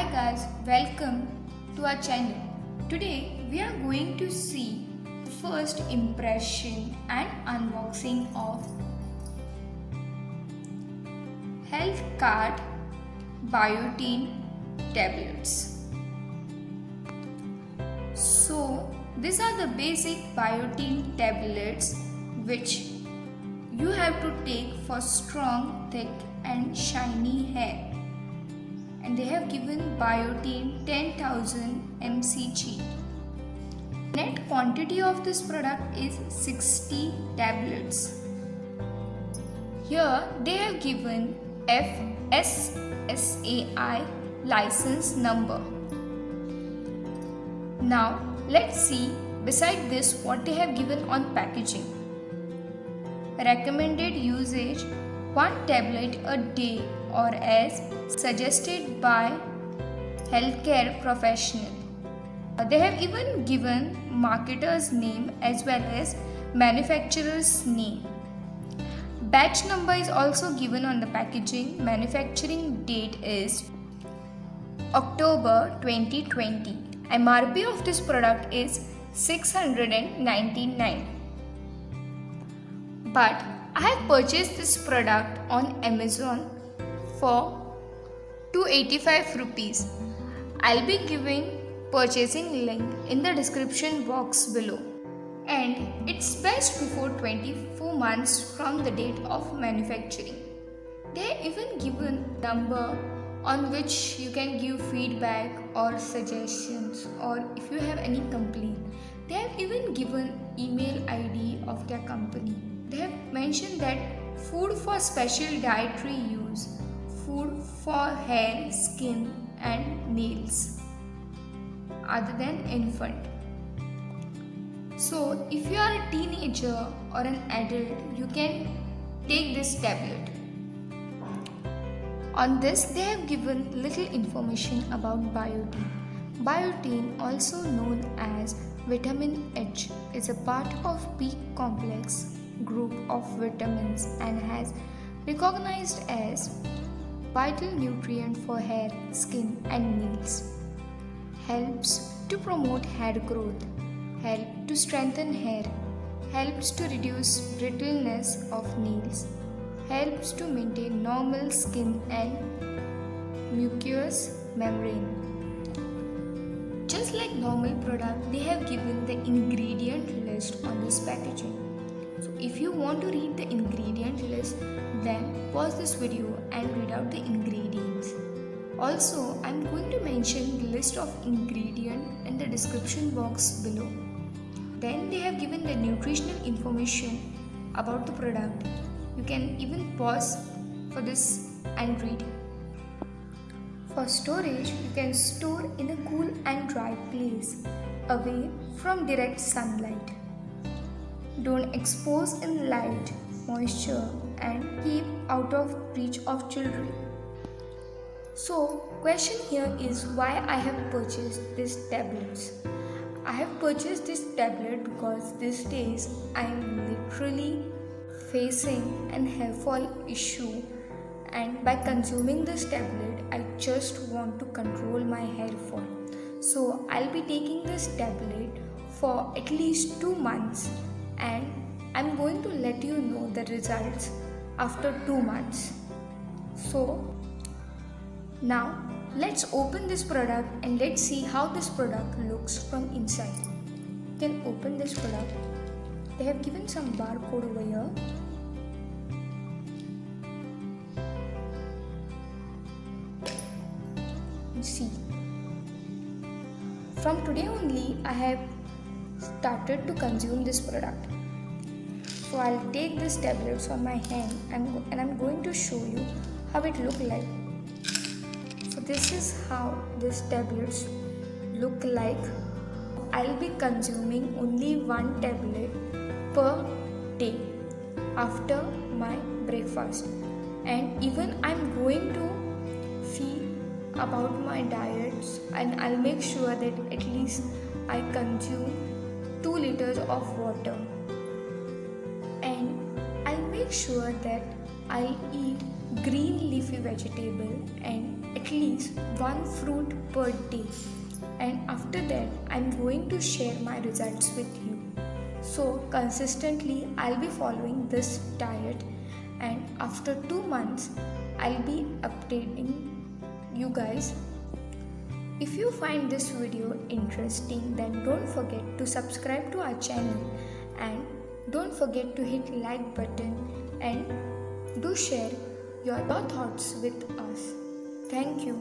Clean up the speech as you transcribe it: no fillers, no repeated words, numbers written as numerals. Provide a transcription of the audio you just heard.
Hi guys, welcome to our channel. Today we are going to see the first impression and unboxing of HealthKart Biotin Tablets. So these are the basic Biotin tablets which you have to take for strong, thick and shiny hair. And they have given Biotin 10,000 mcg. Net quantity of this product is 60 tablets. Here they have given FSSAI license number. Now let's see beside this what they have given on packaging. Recommended usage: 1 tablet a day or as suggested by healthcare professional. They have even given marketer's name as well as manufacturer's name. Batch number is also given on the packaging. Manufacturing date is October 2020. MRP of this product is 699. But I have purchased this product on Amazon for 285 rupees. I'll be giving purchasing link in the description box below. And it's best before 24 months from the date of manufacturing. They have even given number on which you can give feedback or suggestions, or if you have any complaint. They have even given email ID of their company. They have mentioned that food for special dietary use, food for hair, skin and nails other than infant. So if you are a teenager or an adult, you can take this tablet. On this they have given little information about biotin. Biotin, also known as vitamin H, is a part of B complex group of vitamins and has recognized as vital nutrient for hair, skin and nails. Helps to promote hair growth, help to strengthen hair, helps to reduce brittleness of nails, helps to maintain normal skin and mucous membrane. Just like normal product, they have given the ingredient list on this packaging. So if you want to read the ingredient list, then pause this video and read out the ingredients. Also, I am going to mention the list of ingredients in the description box below. Then they have given the nutritional information about the product. You can even pause for this and read. For storage, you can store in a cool and dry place, away from direct sunlight. Don't expose in light, moisture and keep out of reach of children. So, question here is why I have purchased these tablets. I have purchased this tablet because these days I am literally facing an hair fall issue, and by consuming this tablet I just want to control my hair fall. So I'll be taking this tablet for at least 2 months and I'm going to let you know the results after 2 months. So now let's open this product and let's see how this product looks from inside. You can open this product. They have given some barcode over here. See, from today only I have started to consume this product. So I'll take this tablets on my hand and I'm going to show you how it look like. So this is how these tablets look like. I'll be consuming only 1 tablet per day after my breakfast, and even I'm going to see about my diets and I'll make sure that at least I consume 2 liters of water, and I'll make sure that I'll eat green leafy vegetable and at least one fruit per day, and after that I'm going to share my results with you. So consistently I'll be following this diet, and after 2 months I'll be updating you guys. If you find this video interesting, then don't forget to subscribe to our channel, and don't forget to hit like button, and do share your thoughts with us. Thank you.